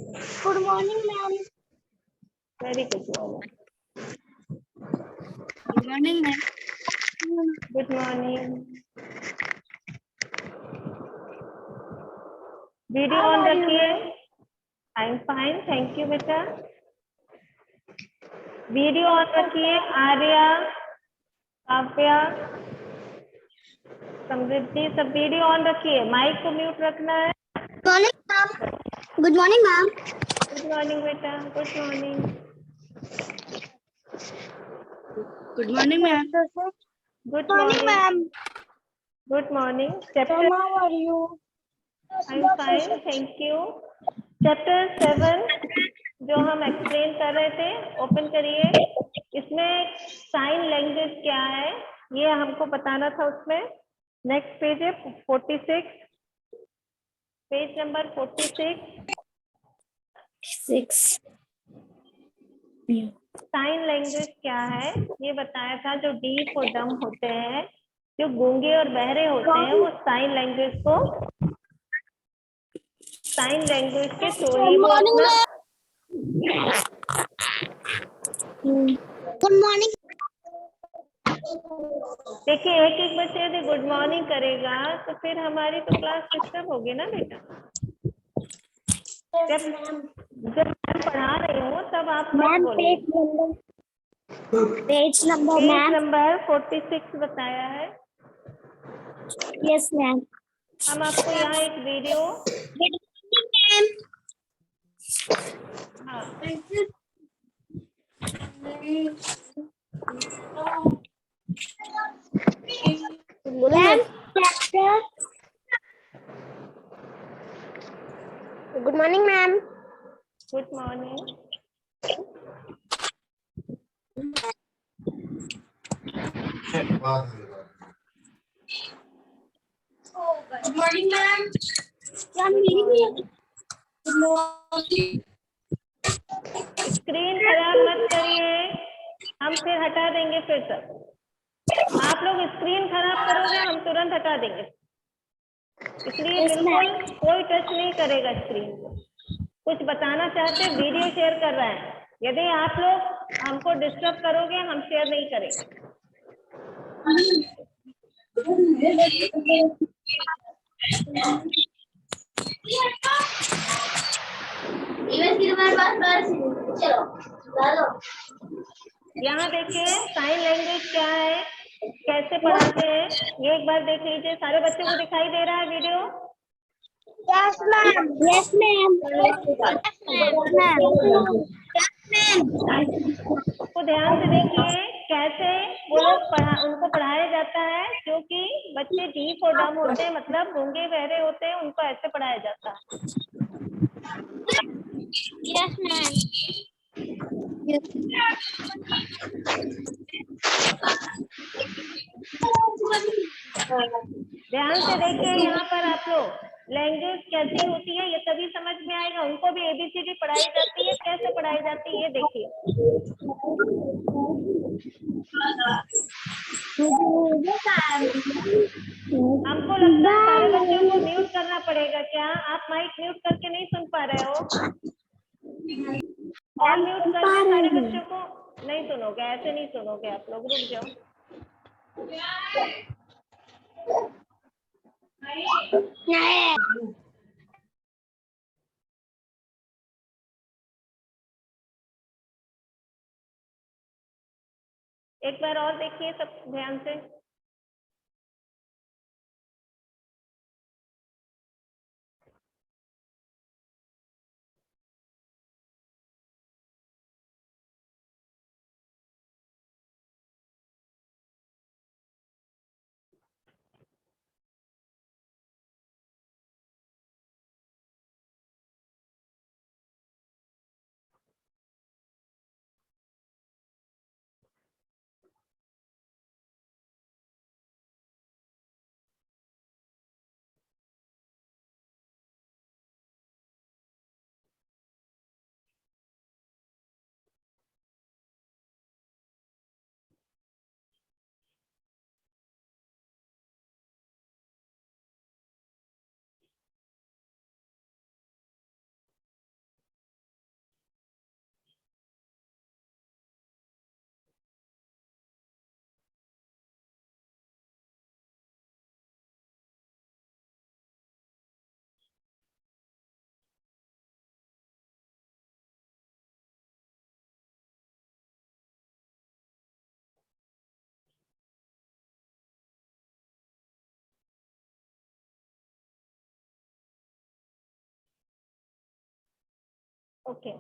Good morning, ma'am. Very good morning. Good morning, ma'am. Good morning. Video How on are you, रखिए. ma'am? I'm fine, thank you बेटा. Video on रखिए. आर्या, काव्या, समृद्धि सब video on रखिए. Mic को mute रखना है. Morning, ma'am. Good morning, ma'am. Good morning बेटा. Good morning. Good morning, ma'am. Good Morning, morning. ma'am. Good morning. Ma'am, chapter how are you? I am fine, thank you. Chapter 7 जो हम explain कर रहे थे, open करिए. इसमें sign language क्या है ये हमको बताना था. उसमें नेक्स्ट पेज है 46, पेज नंबर 46. 6. साइन लैंग्वेज क्या है ये बताया था. जो डीफ और डम होते हैं, जो गूंगे और बहरे होते हैं, वो साइन लैंग्वेज को, साइन लैंग्वेज के थ्रू ही वो अपना. Good morning. देखिए एक एक बच्चे यदि गुड मॉर्निंग करेगा तो फिर हमारी तो क्लास डिस्टर्ब होगी ना बेटा. जब मैं पढ़ा रही हूँ तब आप मत Ma'am, बोलिए. page number, page ma'am. Number 46 बताया है. Yes, ma'am. हम आपको यहाँ एक वीडियो. Good morning, हाँ, ma'am. Chapter. Good morning, ma'am. Good morning. Good morning, ma'am. Good morning. Screen खराब मत करिए, हम फिर हटा देंगे. फिर सब आप लोग स्क्रीन खराब करोगे हम तुरंत हटा देंगे. इसलिए Yes, बिल्कुल ma'am. कोई टच नहीं करेगा स्क्रीन को. कुछ बताना चाहते, वीडियो शेयर कर रहा है. यदि आप लोग हमको डिस्टर्ब करोगे हम शेयर नहीं करेंगे. यहाँ देखिए साइन लैंग्वेज क्या है, कैसे पढ़ाते हैं, ये एक बार देख लीजिए. सारे बच्चों को दिखाई दे रहा है video? Yes, ma'am. Yes, ma'am. Yes, ma'am. को ध्यान से देखिए कैसे वो लोग उनको पढ़ाया जाता है. क्योंकि बच्चे डीफ और डम होते हैं, मतलब गूंगे बहरे होते हैं, उनको ऐसे पढ़ाया जाता है. Yes, ma'am. ध्यान से देखिए यहाँ पर आप लोग. लैंग्वेज कैसी होती है ये तभी समझ में आएगा. उनको भी एबीसीडी पढ़ाई जाती है, कैसे पढ़ाई जाती है ये देखिए. हमको लगता है सारे बच्चों को म्यूट करना पड़ेगा. क्या आप माइक म्यूट करके नहीं सुन पा रहे हो? ऑल म्यूट करके सारे बच्चों को. नहीं सुनोगे, ऐसे नहीं सुनोगे आप लोग. रुक जाओ. एक बार और देखिए सब ध्यान से. ओके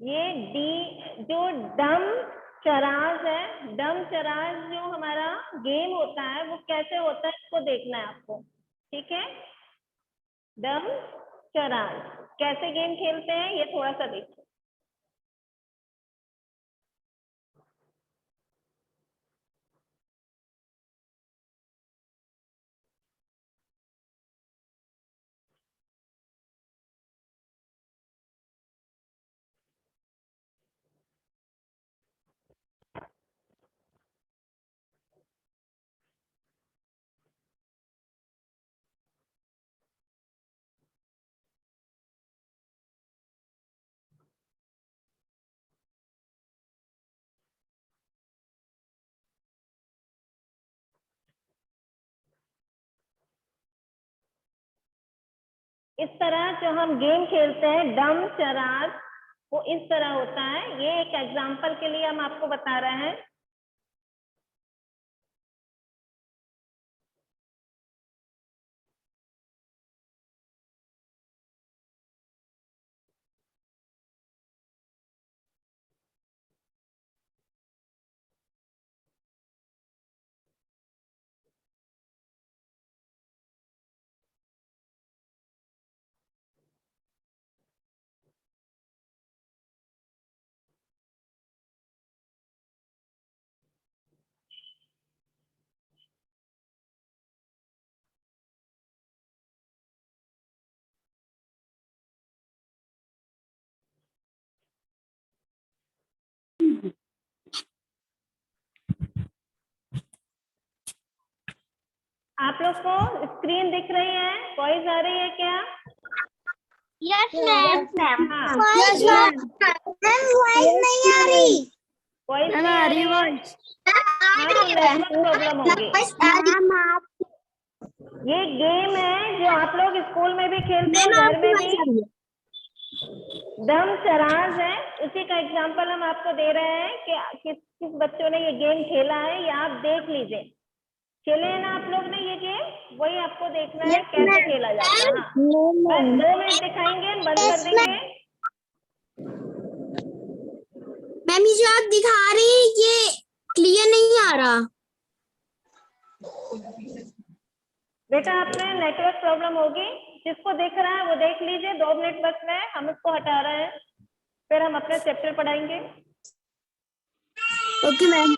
ये डी जो डम चराज है, डम चराज जो हमारा गेम होता है वो कैसे होता है इसको देखना है आपको, ठीक है। डम चराज कैसे गेम खेलते हैं ये थोड़ा सा देखिए। इस तरह जो हम गेम खेलते हैं डम चराज वो इस तरह होता है। ये एक एग्जांपल के लिए हम आपको बता रहे हैं। आप लोग को स्क्रीन दिख रही है, वॉइस आ रही है क्या? Yes ma'am. हाँ यस मैम। वॉइस नहीं आ रही। वॉइस नहीं आ रही है? हाँ तो नेटवर्क प्रॉब्लम होगी। ये गेम है जो आप लोग स्कूल में भी खेलते हो, घर में भी। डम चराज है, उसी का एग्जांपल हम आपको दे रहे हैं कि किस किस बच्चों ने ये गेम खेला है या आप देख लीजिए। खेले हैं ना आप लोग ने ये गेम, वही आपको देखना है कैसे खेला जाता है। हाँ बस 2 मिनट दिखाएंगे, बंद कर देंगे। मैम ये जो आप दिखा रही है ये क्लियर नहीं आ रहा। बेटा आपने नेटवर्क प्रॉब्लम होगी, जिसको दिख रहा है वो देख लीजिए। 2 मिनट बस में हम इसको हटा रहे हैं, फिर हम अपने चैप्टर पढ़ाएंगे। Okay ma'am.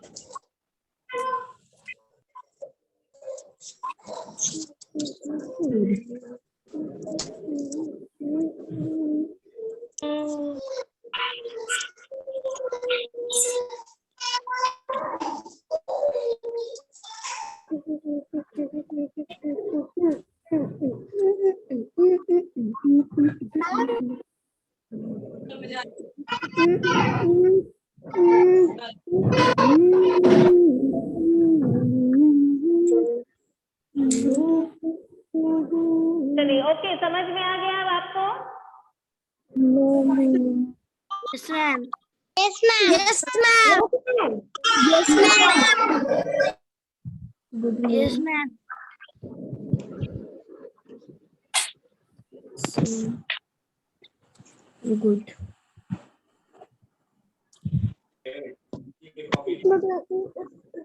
चलिए ओके, समझ में आ गया अब आपको? Yes ma'am. Yes ma'am. Yes ma'am. Yes ma'am. Yes ma'am. Good.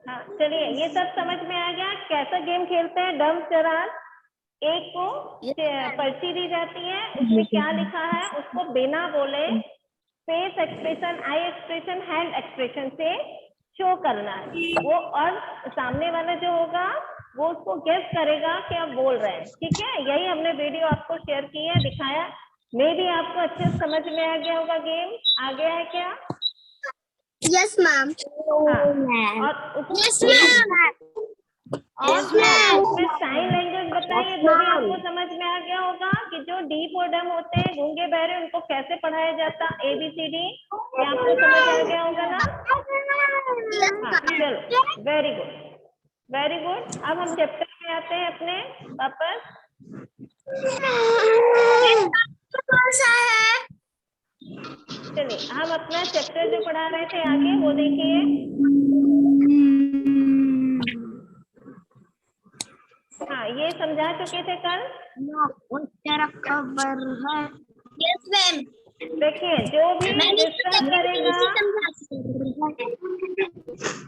हाँ चलिए, ये सब समझ में आ गया कैसा गेम खेलते हैं डम चराज। एक को पर्ची दी जाती है, उसमें क्या लिखा है उसको बिना बोले फेस एक्सप्रेशन, आई एक्सप्रेशन, हैंड एक्सप्रेशन से शो करना है वो, और सामने वाला जो होगा वो उसको गेस करेगा कि आप बोल रहे हैं। ठीक है, यही हमने वीडियो आपको शेयर की है, दिखाया। मे भी आपको अच्छे से समझ में आ गया होगा। गेम आ गया है क्या? Yes ma'am. और यस मैम। उसमें साइन लैंग्वेज बताइए, वो भी आपको समझ में आ गया होगा कि जो डीप और डम होते हैं, गूंगे बहरे, उनको कैसे पढ़ाया जाता, ABCD, ये आपको समझ आ गया होगा ना? हाँ चलो, वेरी गुड वेरी गुड। अब हम चैप्टर आते हैं अपने वापस? कौन सा है? चलिए हम अपना चैप्टर जो पढ़ा रहे थे आगे वो देखिए। हाँ, ये समझा चुके थे कल। तेरा खबर है। Yes ma'am. देखिए जो भी डिस्टर्ब करेगा,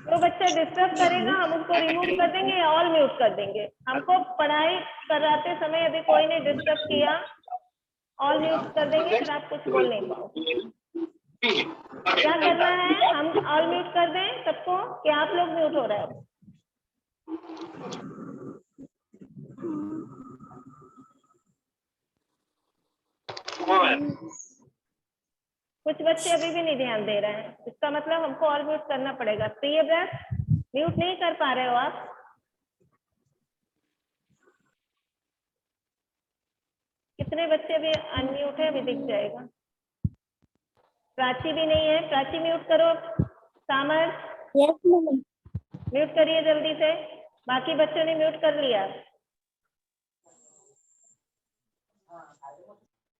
जो बच्चा डिस्टर्ब करेगा हम उसको रिमूव कर देंगे या ऑल म्यूट कर देंगे। हमको पढ़ाई कराते समय यदि कोई ने डिस्टर्ब किया, ऑल म्यूट कर देंगे, फिर आप कुछ बोल नहीं पाओगे। क्या करना है, हम ऑल म्यूट कर दें सबको कि आप लोग म्यूट हो रहे हो? कुछ बच्चे अभी भी नहीं ध्यान दे रहे हैं, इसका मतलब हमको ऑल म्यूट करना पड़ेगा। प्रिय व्रत, म्यूट नहीं कर पा रहे हो आप? कितने बच्चे अभी अनम्यूट है? अभी दिख जाएगा। प्राची भी नहीं है, प्राची म्यूट करो। सामर म्यूट करिए जल्दी से। बाकी बच्चों ने म्यूट कर लिया।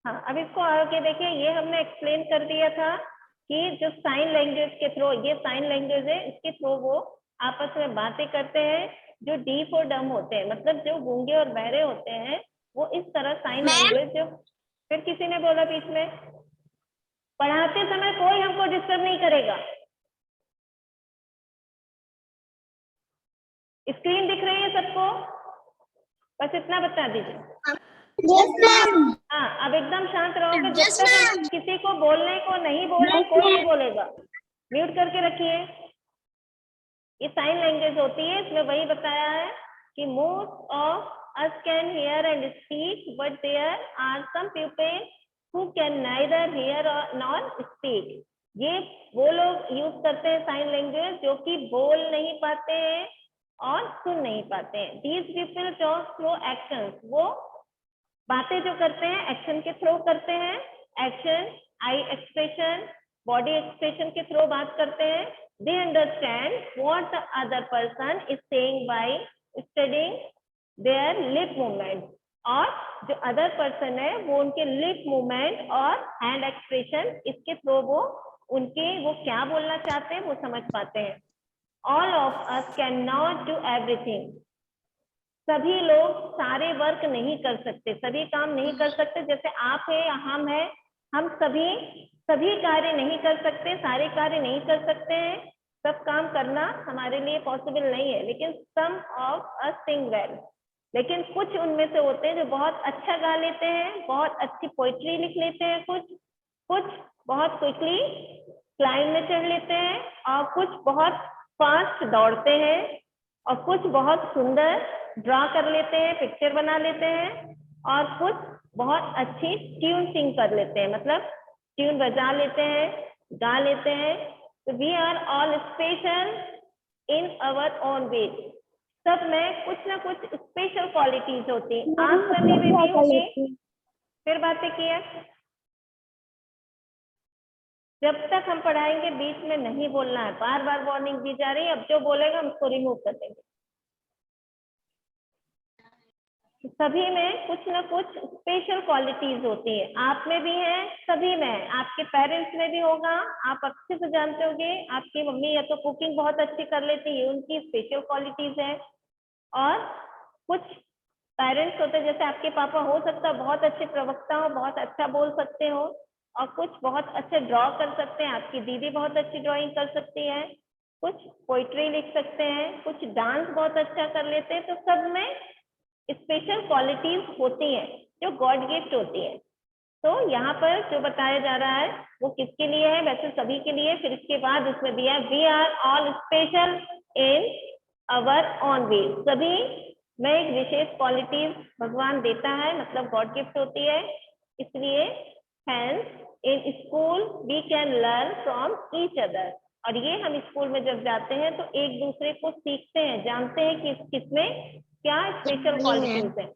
हाँ, अब इसको आगे देखिए, ये हमने एक्सप्लेन कर दिया था कि जो साइन लैंग्वेज के थ्रू, ये साइन लैंग्वेज है, इसके थ्रू वो आपस में बातें करते हैं। जो डीफ और डम होते हैं, मतलब जो गूंगे और बहरे होते हैं, वो इस तरह साइन लैंग्वेज जो। फिर किसी ने बोला बीच में, पढ़ाते समय कोई हमको डिस्टर्ब नहीं करेगा। स्क्रीन दिख रही है सबको? बस इतना बता दीजिए। Yes ma'am. हाँ, अब एकदम शांत रहोगे। जब Yes, तक ma'am. किसी को बोलने को नहीं बोला, Yes, कोई ma'am. नहीं बोलेगा। म्यूट करके रखिए। ये साइन लैंग्वेज होती है, इसमें वही बताया है कि most of us can hear and speak, but there are some people who can neither hear nor speak. ये वो लोग यूज करते हैं साइन लैंग्वेज जो कि बोल नहीं पाते हैं और सुन नहीं पाते हैं। These people talk through actions, वो बातें जो करते हैं एक्शन के थ्रू करते हैं। Action, eye expression, body expression के थ्रू बात करते हैं। They understand what the other person is saying by studying their lip movement. और जो अदर पर्सन है वो उनके लिप मूवमेंट और हैंड एक्सप्रेशन, इसके थ्रू वो क्या बोलना चाहते हैं वो समझ पाते हैं। All of us can not do everything. सभी लोग सारे वर्क नहीं कर सकते, सभी काम नहीं कर सकते। जैसे आप है या हम है, हम सभी कार्य नहीं कर सकते, सारे कार्य नहीं कर सकते हैं। सब काम करना हमारे लिए पॉसिबल नहीं है। लेकिन सम ऑफ अस सिंग वेल, लेकिन कुछ उनमें से होते हैं जो बहुत अच्छा गा लेते हैं, बहुत अच्छी पोइट्री लिख लेते हैं। कुछ बहुत क्विकली क्लाइंब में चढ़ लेते हैं, और कुछ बहुत फास्ट दौड़ते हैं, और कुछ बहुत सुंदर ड्रा कर लेते हैं, पिक्चर बना लेते हैं, और कुछ बहुत अच्छी ट्यून सिंग कर लेते हैं, मतलब ट्यून बजा लेते हैं, गा लेते हैं। तो we are all special in our own way. सब में कुछ ना कुछ स्पेशल क्वालिटीज होती हैं। आंख करने में भी होगी। फिर बातें किया, जब तक हम पढ़ाएंगे बीच में नहीं बोलना है। बार बार वार्निंग दी जा रही है। अब जो बोलेगा हम उसको रिमूव कर देंगे। सभी में कुछ ना कुछ स्पेशल क्वालिटीज होती है। आप में भी है, सभी में है, आपके पेरेंट्स में भी होगा। आप अच्छे से जानते होंगे, आपकी मम्मी या तो कुकिंग बहुत अच्छी कर लेती है, उनकी स्पेशल क्वालिटीज है। और कुछ पेरेंट्स होते हैं, जैसे आपके पापा हो सकता है बहुत अच्छे प्रवक्ता हो, बहुत अच्छा बोल सकते हो, और कुछ बहुत अच्छे ड्रॉ कर सकते हैं। आपकी दीदी बहुत अच्छी ड्राइंग कर सकती है, कुछ पोइट्री लिख सकते हैं, कुछ डांस बहुत अच्छा कर लेते हैं। तो सब में स्पेशल क्वालिटीज होती हैं जो गॉड गिफ्ट होती है। तो यहाँ पर जो बताया जा रहा है वो किसके लिए है? वैसे सभी के लिए। फिर इसके बाद उसमें दिया है we are all special in our own way. सभी में एक विशेष क्वालिटीज भगवान देता है, मतलब गॉड गिफ्ट होती है। इसलिए hence in school we can learn from each other. और ये हम स्कूल में जब जाते हैं तो एक दूसरे को सीखते हैं, जानते हैं कि किसमें क्या स्पेशल क्वालिटीज है।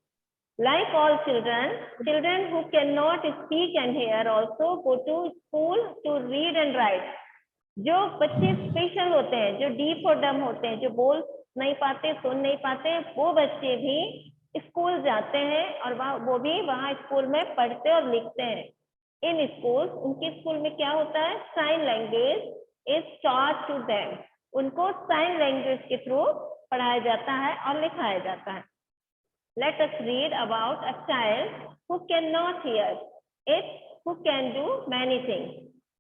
Like all children, children who cannot speak and hear also go to school to read and write. जो बच्चे स्पेशल होते हैं, जो डीफ और डम होते हैं, जो बोल नहीं पाते, सुन नहीं पाते, वो बच्चे भी स्कूल जाते हैं और वो भी वहाँ स्कूल में पढ़ते और लिखते हैं। इन स्कूल, उनके स्कूल में क्या होता है, sign language is taught to them, उनको साइन लैंग्वेज के थ्रू पढ़ाया जाता है और लिखाया जाता है। Let us read about a child who cannot hear it, who can do many things.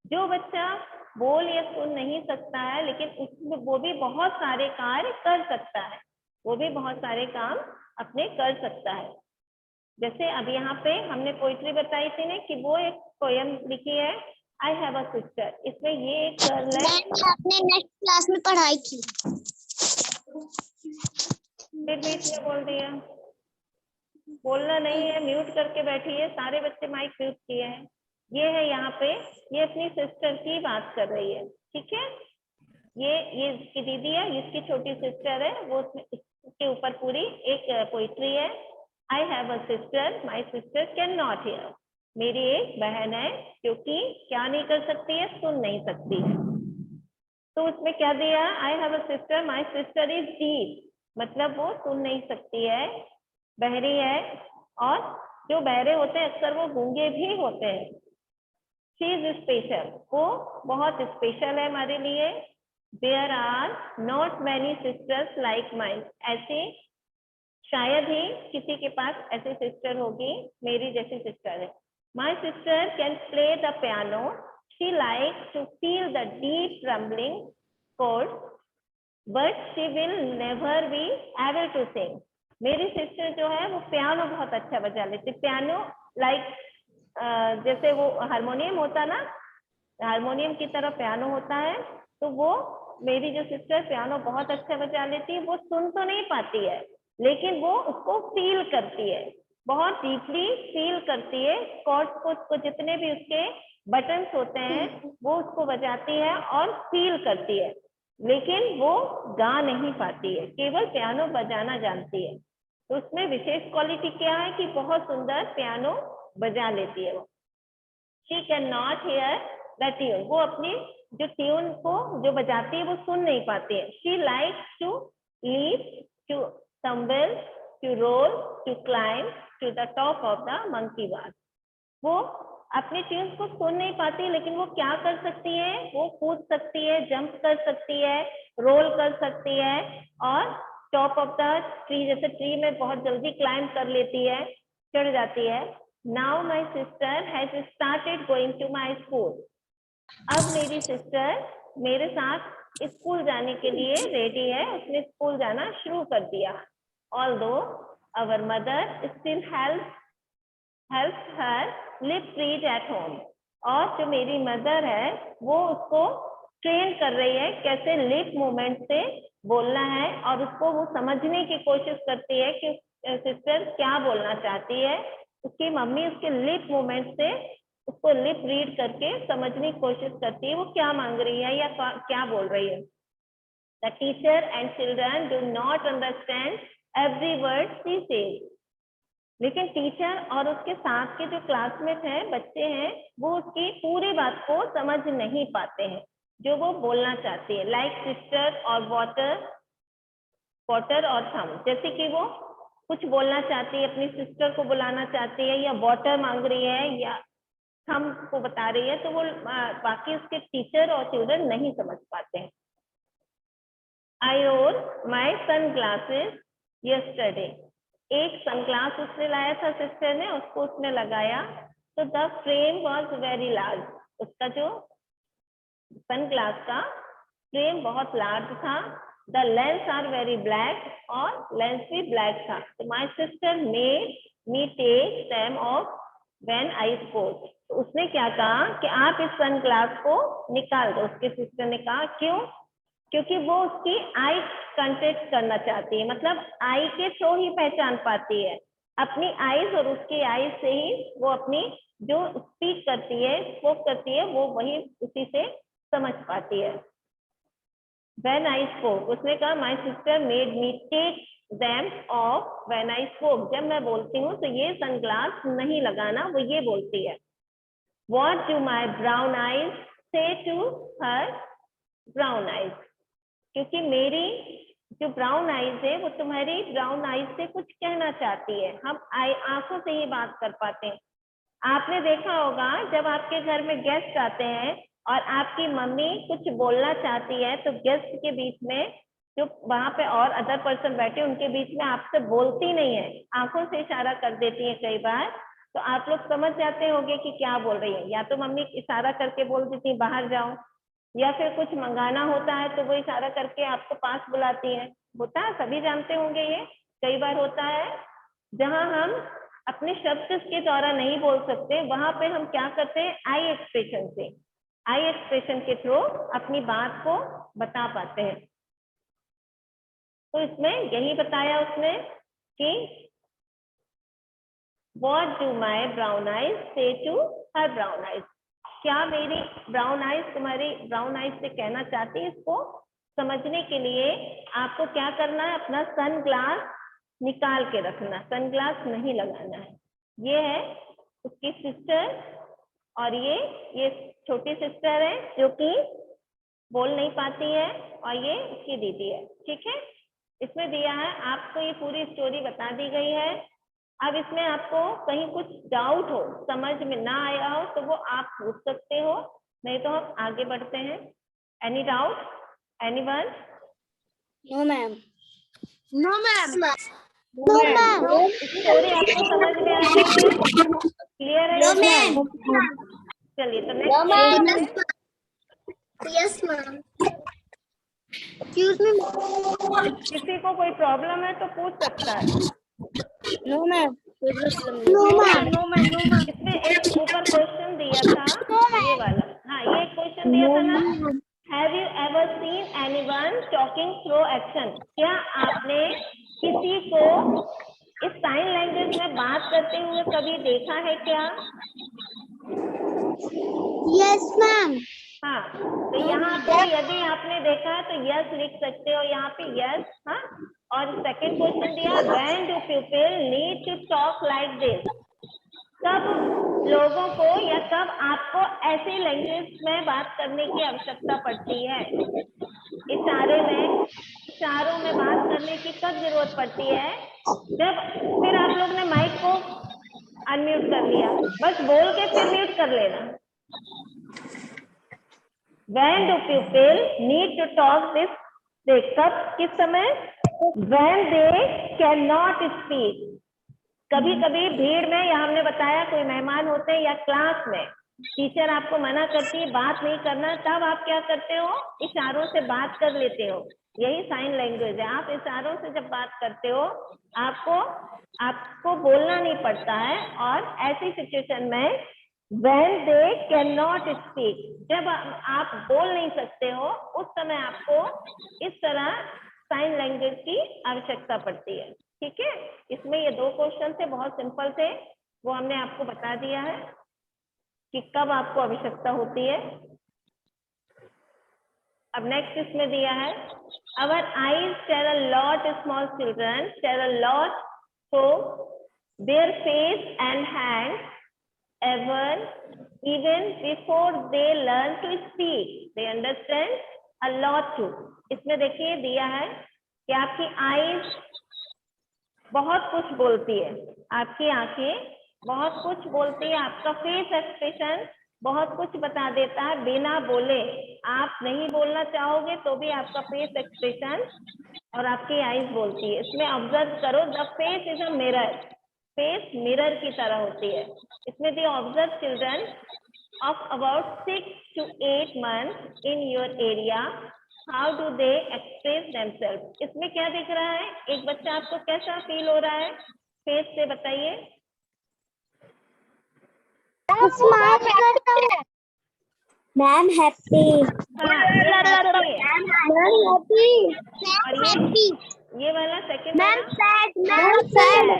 जो बच्चा बोल या सुन नहीं सकता है लेकिन उसमें वो भी बहुत सारे कार्य कर सकता है, वो भी बहुत सारे काम अपने कर सकता है। जैसे अब यहाँ पे हमने पोइट्री बताई थी ना कि वो एक पोयम लिखी है, आई हैव अ सिस्टर। इसमें ये एक गर्ल है, आपने नेक्स्ट क्लास में पढ़ाई थी। फिर बीच में बोल दिया, बोलना नहीं है, म्यूट करके बैठी है, सारे बच्चे माइक म्यूट किए हैं। ये है यहाँ पे, ये अपनी सिस्टर की बात कर रही है, ठीक है। ये इसकी दीदी है, इसकी छोटी सिस्टर है, वो इसके ऊपर पूरी एक पोइट्री है। I have a sister, my sister can not here, मेरी एक बहन है जो कि क्या नहीं कर सकती है, सुन नहीं सकती है। तो उसमें क्या दिया, I have a sister, my sister is deaf, मतलब वो सुन नहीं सकती है, बहरी है, और जो बहरे होते हैं अक्सर वो गूंगे भी होते हैं। शी इज स्पेशल, वो बहुत स्पेशल है हमारे लिए। There are not many sisters like mine, ऐसे शायद ही किसी के पास ऐसी सिस्टर होगी, मेरी जैसी सिस्टर है। My sister can play the piano, she likes to feel the deep trembling chords, but she will never be able to sing. मेरी सिस्टर जो है वो पियानो बहुत अच्छा बजा लेती, पियानो लाइक जैसे वो हारमोनियम होता ना, हारमोनियम की तरह पियानो होता है, तो वो मेरी जो सिस्टर पियानो बहुत अच्छा बजा लेती है। वो सुन तो नहीं पाती है लेकिन वो उसको फील करती है, बहुत डीपली फील करती है, कॉर्ड्स को, उसको जितने भी उसके बटन्स होते हैं वो उसको बजाती है और फील करती है, लेकिन वो गा नहीं पाती है, केवल पियानो बजाना जानती है। तो उसमें विशेष क्वालिटी क्या है कि बहुत सुंदर पियानो बजा लेती है वो। She can not here the tune, वो अपनी जो ट्यून को जो बजाती है वो सुन नहीं पाती है। She likes to leap, to tumble, to roll, to climb to the top of the monkey bar. वो अपने ट्यून्स को सुन नहीं पाती लेकिन वो क्या कर सकती है, वो कूद सकती है, जंप कर सकती है, रोल कर सकती है, और टॉप ऑफ द ट्री, जैसे ट्री में बहुत जल्दी क्लाइंब कर लेती है, चढ़ जाती है। Now my sister has started going to my school, अब मेरी सिस्टर मेरे साथ स्कूल जाने के लिए रेडी है, उसने स्कूल जाना शुरू कर दिया। Although our mother still help her lip read at home, और जो मेरी मदर है वो उसको ट्रेन कर रही है कैसे लिप मूवमेंट से बोलना है, और उसको वो समझने की कोशिश करती है कि सिस्टर क्या बोलना चाहती है। उसकी मम्मी उसके लिप मूवमेंट से उसको लिप रीड करके समझने की कोशिश करती है वो क्या मांग रही है या क्या बोल रही है। The teacher and children do not understand every word she says, लेकिन टीचर और उसके साथ के जो क्लासमेट हैं, बच्चे हैं, वो उसकी पूरी बात को समझ नहीं पाते हैं जो वो बोलना चाहती है। लाइक सिस्टर और वाटर और थम, जैसे कि वो कुछ बोलना चाहती है, अपनी सिस्टर को बुलाना चाहती है, या वाटर मांग रही है, या थम को बता रही है, तो वो बाकी उसके टीचर और चिल्ड्रन नहीं समझ पाते हैं। I wore my sun glasses yesterday, एक सनग्लास उसने लाया था सिस्टर ने, उसको उसने लगाया, तो the frame was very large, उसका जो सनग्लास का फ्रेम बहुत लार्ज था। The lens are very black, और लेंस भी ब्लैक था। तो my sister made me take them off when I spoke, तो उसने क्या कहा कि आप इस सनग्लास को निकाल दो। उसके सिस्टर ने कहा क्यों, क्योंकि वो उसकी आई कांटेक्ट करना चाहती है, मतलब आई के थ्रू ही पहचान पाती है, अपनी आईज और उसकी आईज से ही वो अपनी जो स्पीक करती है, स्पोक करती है, वो वही उसी से समझ पाती है। When I spoke, उसने कहा my sister made me take them off when I spoke, जब मैं बोलती हूँ तो ये सनग्लास नहीं लगाना, वो ये बोलती है। What do my brown eyes say to her brown eyes, क्योंकि मेरी जो ब्राउन आईज है वो तुम्हारी ब्राउन आईज से कुछ कहना चाहती है। हम आंखों से ही बात कर पाते हैं। आपने देखा होगा जब आपके घर में गेस्ट आते हैं और आपकी मम्मी कुछ बोलना चाहती है तो गेस्ट के बीच में जो वहां पे और अदर पर्सन बैठे उनके बीच में आपसे बोलती नहीं है, आंखों से इशारा कर देती है कई बार। तो आप लोग समझ जाते होंगे कि क्या बोल रही है। या तो मम्मी इशारा करके बोल देती है बाहर जाओ, या फिर कुछ मंगाना होता है तो वो इशारा करके आपको पास बुलाती है। होता है, सभी जानते होंगे ये। कई बार होता है जहां हम अपने शब्द के द्वारा नहीं बोल सकते, वहां पे हम क्या करते हैं, आई एक्सप्रेशन से, आई एक्सप्रेशन के थ्रू अपनी बात को बता पाते हैं। तो इसमें यही बताया उसने कि what do my brown eyes से टू हर ब्राउन आइज, क्या मेरी ब्राउन आइज तुम्हारी ब्राउन आइज से कहना चाहती है। इसको समझने के लिए आपको क्या करना है, अपना सन ग्लास निकाल के रखना, सन ग्लास नहीं लगाना है। ये है उसकी सिस्टर और ये छोटी सिस्टर है जो कि बोल नहीं पाती है, और ये उसकी दीदी है। ठीक है, इसमें दिया है आपको ये पूरी स्टोरी बता दी गई है। अब इसमें आपको कहीं कुछ डाउट हो, समझ में ना आया हो तो वो आप पूछ सकते हो, नहीं तो हम आगे बढ़ते हैं। Any doubt, anyone? No ma'am. No ma'am. No ma'am. Story आपको समझ में आ गई है? क्लियर है? No ma'am. चलिए तो next yes ma'am. Excuse me. किसी को कोई प्रॉब्लम है तो पूछ सकता है। No ma'am. No ma'am, no ma'am, no ma'am. इसमें एक ऊपर क्वेश्चन दिया था, ये वाला। हाँ, ये एक क्वेश्चन दिया था ना, have you ever seen anyone talking through action? क्या आपने किसी को इस साइन लैंग्वेज में बात करते हुए कभी देखा है क्या? Yes ma'am. हाँ, तो यहाँ पे यदि आपने देखा है तो यस लिख सकते हो यहाँ पे, यस। हाँ, और सेकंड क्वेश्चन दिया, when do people need to talk like this? कब लोगों को या कब आपको ऐसी लैंग्वेज में बात करने की आवश्यकता पड़ती है? इशारों में बात करने की कब जरूरत पड़ती है? जब, फिर आप लोग ने माइक को अनम्यूट कर लिया, बस बोल के फिर म्यूट कर लेना। When do people need to talk this? कब, किस समय? When they cannot speak. कभी कभी भीड़ में, या हमने बताया कोई मेहमान होते हैं या क्लास में टीचर आपको मना करती है बात नहीं करना, तब आप क्या करते हो, इशारों से बात कर लेते हो। यही साइन लैंग्वेज है। आप इशारों से जब बात करते हो आपको बोलना नहीं पड़ता है। और ऐसी सिचुएशन में when they cannot speak, जब आप बोल नहीं सकते हो, उस समय आपको इस तरह साइन लैंग्वेज की आवश्यकता पड़ती है। ठीक है, इसमें ये दो क्वेश्चन थे, बहुत सिंपल थे, वो हमने आपको बता दिया है कि कब आपको आवश्यकता होती है। अब नेक्स्ट इसमें दिया है, our eyes tell a lot, small children tell a lot, so their face and hands ever, even before they learn to speak, they understand a lot too. इसमें देखिए दिया है कि आपकी आईज बहुत कुछ बोलती है, आपकी आंखें बहुत कुछ बोलती है, आपका फेस एक्सप्रेशन बहुत कुछ बता देता है बिना बोले। आप नहीं बोलना चाहोगे तो भी आपका फेस एक्सप्रेशन और आपकी आईज बोलती है। इसमें ऑब्जर्व करो, the face is a mirror, face mirror की तरह होती है। इसमें दी observe children of about 6 to 8 months in your area, how do they express themselves? इसमें क्या दिख रहा है, एक बच्चा आपको कैसा फील हो रहा है, फेस से बताइए। Ma'am happy. हाँ, ये वाला सेकंड वाला सैड।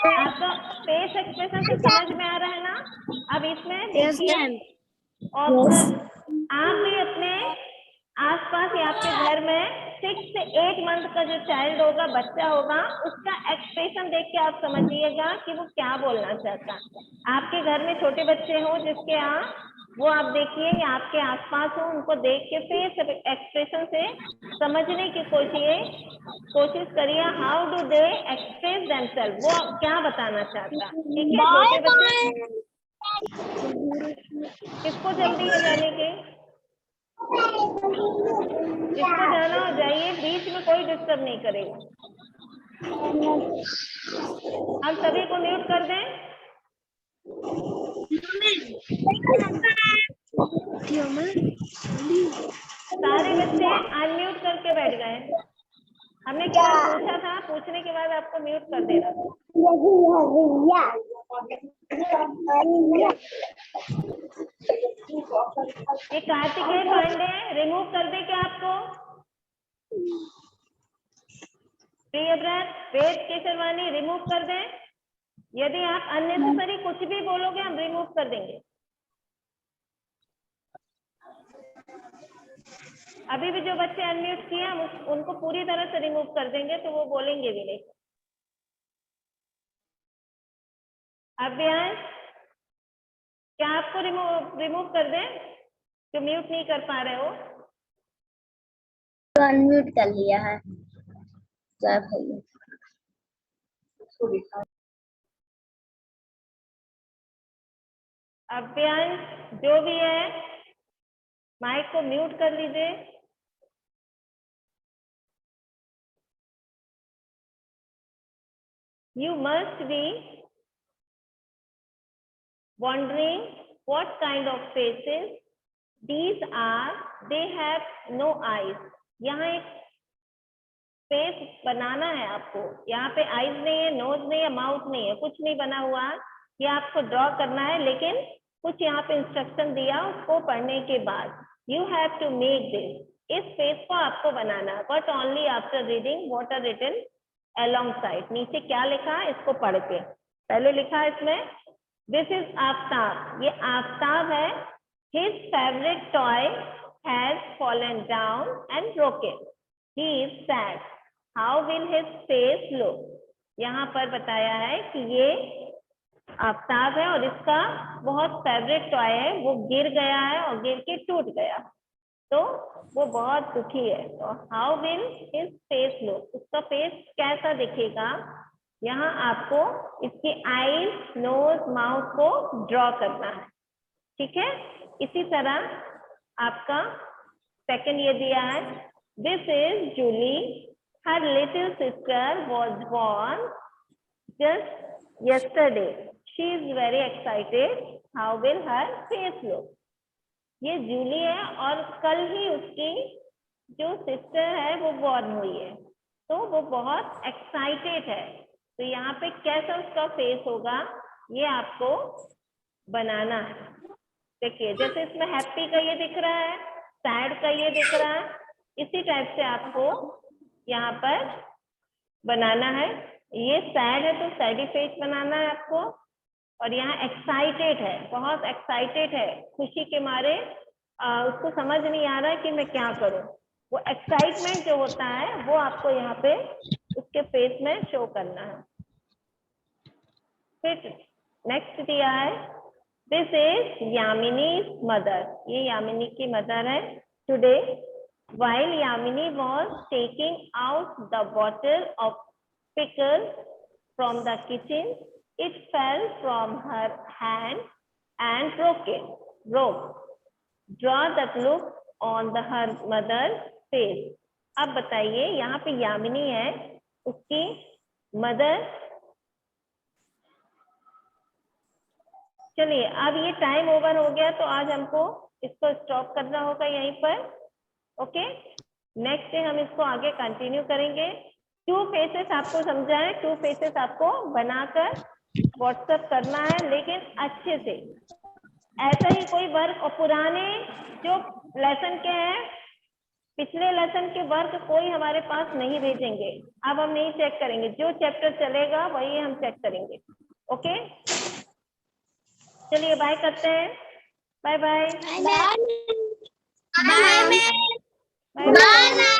आपका फेस एक्सप्रेशन से समझ में आ रहा है ना? अब इसमें देखिए, और आप भी अपने आसपास या आपके घर में 6 से 8 मंथ का जो चाइल्ड होगा, बच्चा होगा, उसका एक्सप्रेशन देख के आप समझिएगा कि वो क्या बोलना चाहता है। आपके घर में छोटे बच्चे हो जिसके यहाँ वो आप देखिए या आपके आसपास हो, उनको देख के फेस एक्सप्रेशन से समझने की कोशिश करिए how do they express themselves, वो क्या बताना चाहता। ठीक है छोटे बच्चे, किसको जल्दी है जाने की? जिसको जाना हो जाइए, बीच में कोई डिस्टर्ब नहीं करेगा। हम सभी को म्यूट कर दें। सारे बच्चे अनम्यूट करके बैठ गए। हमने केवल पूछा था, पूछने के बाद आपको म्यूट कर देना था। ये कार्तिकेय पांडे रिमूव कर दे क्या आपको? प्रियव्रत, वेद केशरवानी रिमूव कर दें। यदि आप अननेसेसरी कुछ भी बोलोगे हम रिमूव कर देंगे। अभी भी जो बच्चे अनम्यूट किए हम उनको पूरी तरह से रिमूव कर देंगे, तो वो बोलेंगे भी नहीं। अभ्यास, क्या आपको रिमूव कर दें जो म्यूट नहीं कर पा रहे हो? तो अनम्यूट कर लिया है। जय भैया। अभ्यास जो भी है माइक को म्यूट कर लीजिए। You must be wondering what kind of faces these are. They have no eyes. यहाँ एक फेस बनाना है आपको। यहाँ पे आईज नहीं है, नोज नहीं है, माउथ नहीं है, कुछ नहीं बना हुआ। ये आपको ड्रॉ करना है, लेकिन कुछ यहाँ पे इंस्ट्रक्शन दिया, उसको पढ़ने के बाद you have to make this, इस फेस को आपको बनाना, but only after reading what are written alongside. नीचे क्या लिखा है इसको पढ़ के। पहले लिखा है इसमें दिस इज आफ्ताब, ये आफ्ताब है। His favourite toy has fallen down and broken, he is sad, how will his face look. यहाँ पर बताया है कि ये आफ्ताब है और इसका बहुत फेवरेट टॉय है, वो गिर गया है और गिर के टूट गया, तो वो बहुत दुखी है। तो how will his face look, उसका फेस कैसा दिखेगा। यहाँ आपको इसकी आईज, नोज, माउथ को ड्रॉ करना है। ठीक है, इसी तरह आपका सेकंड ये दिया है, this is Julie, her little sister was born just yesterday, she is very excited, how will her face look। ये जूली है और कल ही उसकी जो सिस्टर है वो बॉर्न हुई है, तो वो बहुत एक्साइटेड है। तो यहाँ पे कैसा उसका फेस होगा ये आपको बनाना है। देखिए जैसे इसमें हैप्पी का ये दिख रहा है, सैड का ये दिख रहा है, इसी टाइप से आपको यहाँ पर बनाना है। ये सैड है तो सैडी फेस बनाना है आपको, और यहाँ एक्साइटेड है, बहुत एक्साइटेड है, खुशी के मारे उसको समझ नहीं आ रहा है कि मैं क्या करूं। वो एक्साइटमेंट जो होता है वो आपको यहाँ पे उसके फेस में शो करना है। फिर नेक्स्ट दिया है, दिस इज यामिनीज मदर, ये यामिनी की मदर है। Today while Yamini was taking out the bottle of pickle from the kitchen, it fell from her hand and broke. Draw that look on her mother's face। अब बताइए यहाँ पे यामिनी है, उसकी mother. चलिए अब ये टाइम ओवर हो गया, तो आज हमको इसको स्टॉप करना होगा यहीं पर। ओके, नेक्स्ट डे हम इसको आगे कंटिन्यू करेंगे। 2 फेसेस आपको समझाएं, 2 फेसेस आपको बनाकर व्हाट्सएप करना है, लेकिन अच्छे से। ऐसा ही कोई वर्क, और पुराने जो लेसन के हैं, पिछले लेसन के वर्क कोई हमारे पास नहीं भेजेंगे। अब हम नहीं चेक करेंगे, जो चैप्टर चलेगा वही हम चेक करेंगे। ओके, चलिए बाय करते हैं। Bye bye. Bye bye.